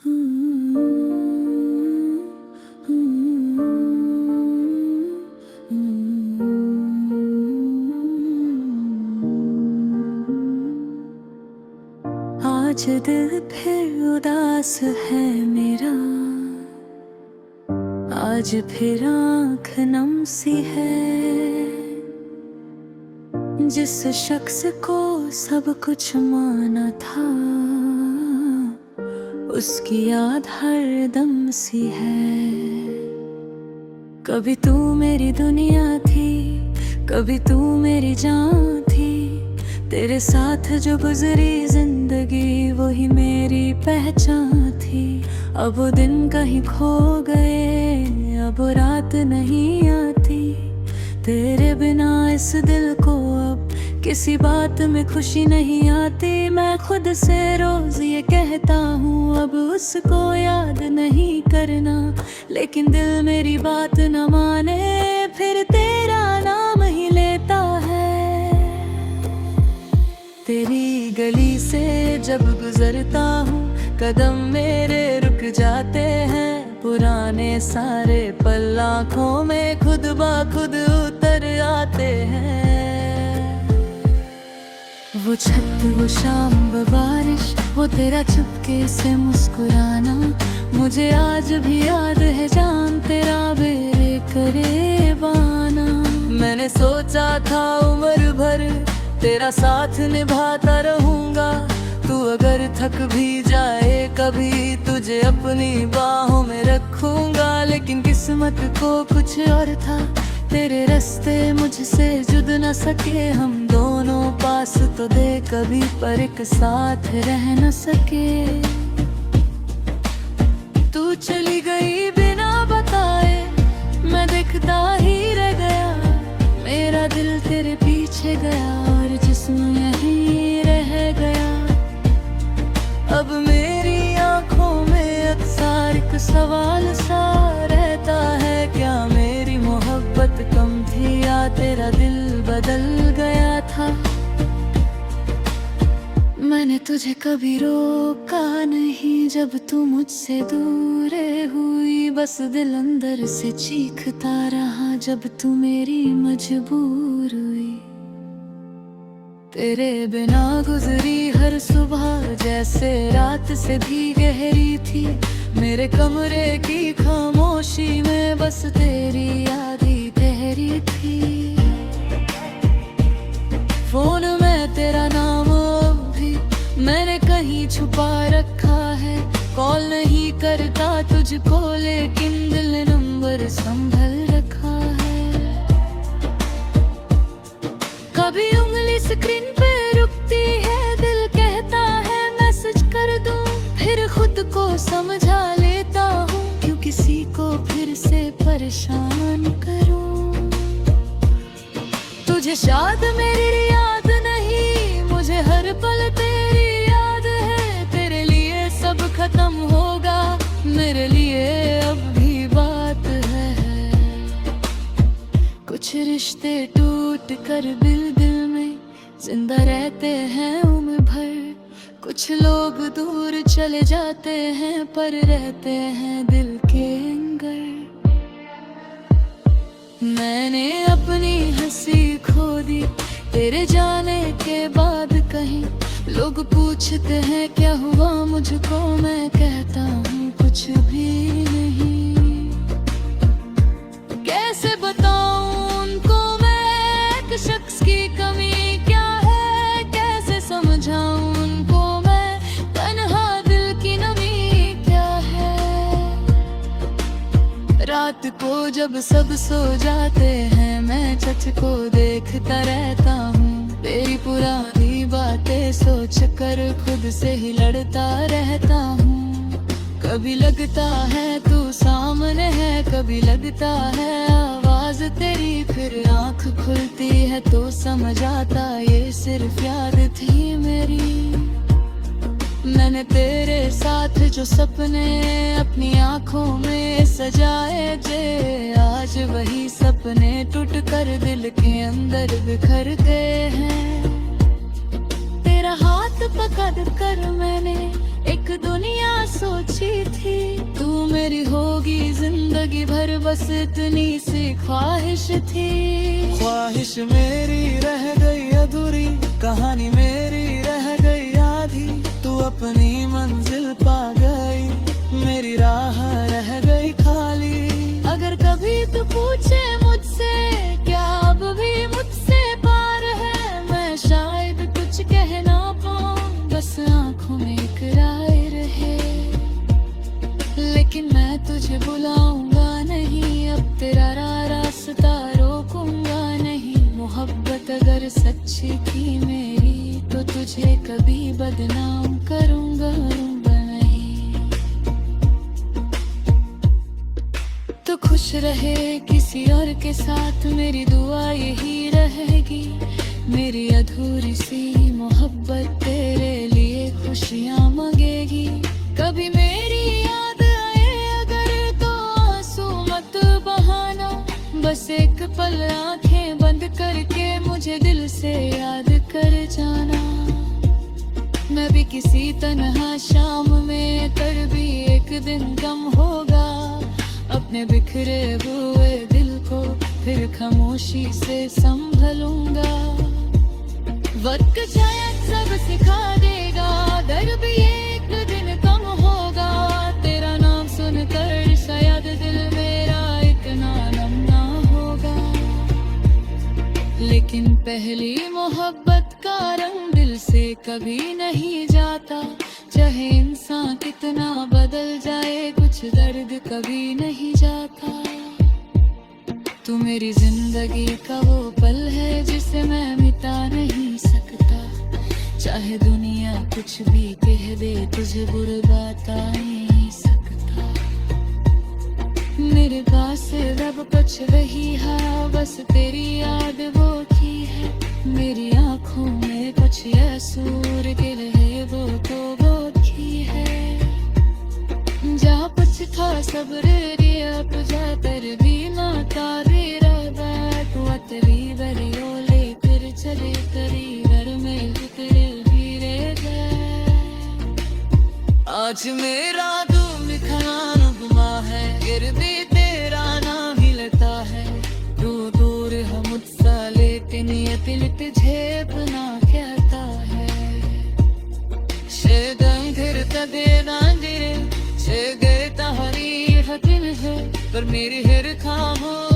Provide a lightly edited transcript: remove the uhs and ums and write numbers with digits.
आज दिल फिर उदास है मेरा, आज फिर आँख नम सी है। जिस शख्स को सब कुछ माना था, उसकी याद हर दम सी है। कभी तू मेरी दुनिया थी, कभी तू मेरी जान थी। तेरे साथ जो गुजरी जिंदगी वही मेरी पहचान थी। अब वो दिन कहीं खो गए, अब वो रात नहीं आती। तेरे बिना इस दिल को अब किसी बात में खुशी नहीं आती। मैं खुद से रोज ये कहता हूँ अब उसको याद नहीं करना, लेकिन दिल मेरी बात न माने, फिर तेरा नाम ही लेता है। तेरी गली से जब गुजरता हूँ कदम मेरे रुक जाते हैं। पुराने सारे पल आँखों में खुद ब खुद उतर आते हैं। वो छत, वो शाम, वो बारिश, वो तेरा चुपके से मुस्कुराना, मुझे आज भी याद है जान तेरा बेरे करे बाना। मैंने सोचा था उम्र भर तेरा साथ निभाता रहूंगा। तू अगर थक भी जाए कभी तुझे अपनी बाहों में रखूंगा। लेकिन किस्मत को कुछ और था, तेरे रास्ते मुझसे जुड़ न सके। हम दोनों पास तो दे कभी पर एक साथ रह न सके। तू चली गई बिना बताए, मैं देखता ही रह गया। मेरा दिल तेरे पीछे गया और जिस्म यहीं रह गया। अब मेरी आंखों में अक्सर एक सवाल सा रहता है, क्या मेरी मोहब्बत कम थी या तेरा दिल बदल गया था। मैंने तुझे कभी रोका नहीं जब तू मुझसे दूर हुई। बस दिल अंदर से चीखता रहा जब तू मेरी मजबूर हुई। तेरे बिना गुजरी हर सुबह जैसे रात से भी गहरी थी। मेरे कमरे की खामोशी में बस तेरी याद ही ठहरी थी। फोन में तेरा नाम अब भी मैंने कहीं छुपा रखा है। कॉल नहीं करता तुझको लेकिन दिल ने नंबर संभल रखा है। कभी उंगली स्क्रीन पे रुकती है, दिल कहता है मैसेज कर दूं। फिर खुद को समझा लेता हूँ क्यों किसी को फिर से परेशान करूं। तुझे शायद मेरी याद नहीं, मुझे हर पल तेरी याद है। तेरे लिए सब खत्म होगा, मेरे लिए अब भी बात है। कुछ रिश्ते टूट कर दिल में जिंदा रहते हैं उम्र भर। कुछ लोग दूर चले जाते हैं पर रहते हैं दिल के अंदर। मैंने अपनी हंसी खो दी तेरे जाने के बाद। कहीं लोग पूछते हैं क्या हुआ मुझको, मैं कहता हूँ कुछ भी नहीं। कैसे बताऊं उनको मैं एक शख्स की कमी क्या है। कैसे समझाऊं उनको मैं तन्हा दिल की नमी क्या है। रात को जब सब सो जाते हैं मैं छत को देखता रहता हूँ। तेरी पुरानी बातें सोच कर खुद से ही लड़ता रहता हूँ। कभी लगता है तू सामने है, कभी लगता है आवाज तेरी। फिर आँख खुलती है तो समझ आता ये सिर्फ याद थी मेरी। मैंने तेरे साथ जो सपने अपनी आँखों में सजाए थे, आज वही सपने टूट कर दिल के अंदर बिखर गए हैं। तेरा हाथ पकड़ कर मैंने एक दुनिया सोची जिंदगी भर बस इतनी सी ख्वाहिश थी। ख्वाहिश मेरी रह गई अधूरी, कहानी मेरी रह गई आधी। तू अपनी मंजिल पा गई, मेरी राह रह गई खाली। अगर कभी तू पूछे मुझसे क्या अब भी मुझसे पार है, मैं शायद कुछ कह ना पाऊं, बस आंखों में एक राय रहे। लेकिन मैं तुझे बुलाऊंगा नहीं, अब तेरा रास्ता रोकूंगा नहीं। मोहब्बत अगर सच्ची थी मेरी, तो तुझे कभी बदनाम करूंगा नहीं। तो खुश रहे किसी और के साथ, मेरी दुआ यही रहेगी। मेरी अधूरी सी मोहब्बत तेरे लिए खुशियाँ मांगेगी। कभी मेरी याद आए अगर तो आंसू मत बहाना, बस एक पल आंखें बंद करके मुझे दिल से याद कर जाना। मैं भी किसी तन्हा शाम में कर भी एक दिन कम होगा, अपने बिखरे हुए दिल को फिर खामोशी से संभलूंगा। वक्त शायद सब सिखा देगा, डर भी एक दिन कम होगा। तेरा नाम सुनकर शायद दिल मेरा इतना नम ना होगा। लेकिन पहली मोहब्बत का रंग दिल से कभी नहीं जाता। चाहे इंसान कितना बदल जाए, कुछ दर्द कभी नहीं जाता। तू मेरी जिंदगी का वो पल है जिसे मैं मिटा नहीं सकता। चाहे दुनिया कुछ भी कह दे, तुझे बुरा नहीं सकता। मेरे पास रब कुछ वही है, बस तेरी याद वो की है। मेरी आंखों में कुछ ऐसूर के रहे, वो तो वो की है। जा कुछ था सब्र रिया तुझा तर भी ना तारे रबैक वतरी बरियो लेकर चले करी घर में जिक्र धीरे गए। आज मेरा दूर खान गुमा है, फिर भी तेरा नाम ही लेता है। तू दूर है मुझसे लेकिन ये दिल तुझे अपना कहता है। शेदं फिर तदेना दिरे शेगे तहरी हतिन है, पर मेरी हिर खामोश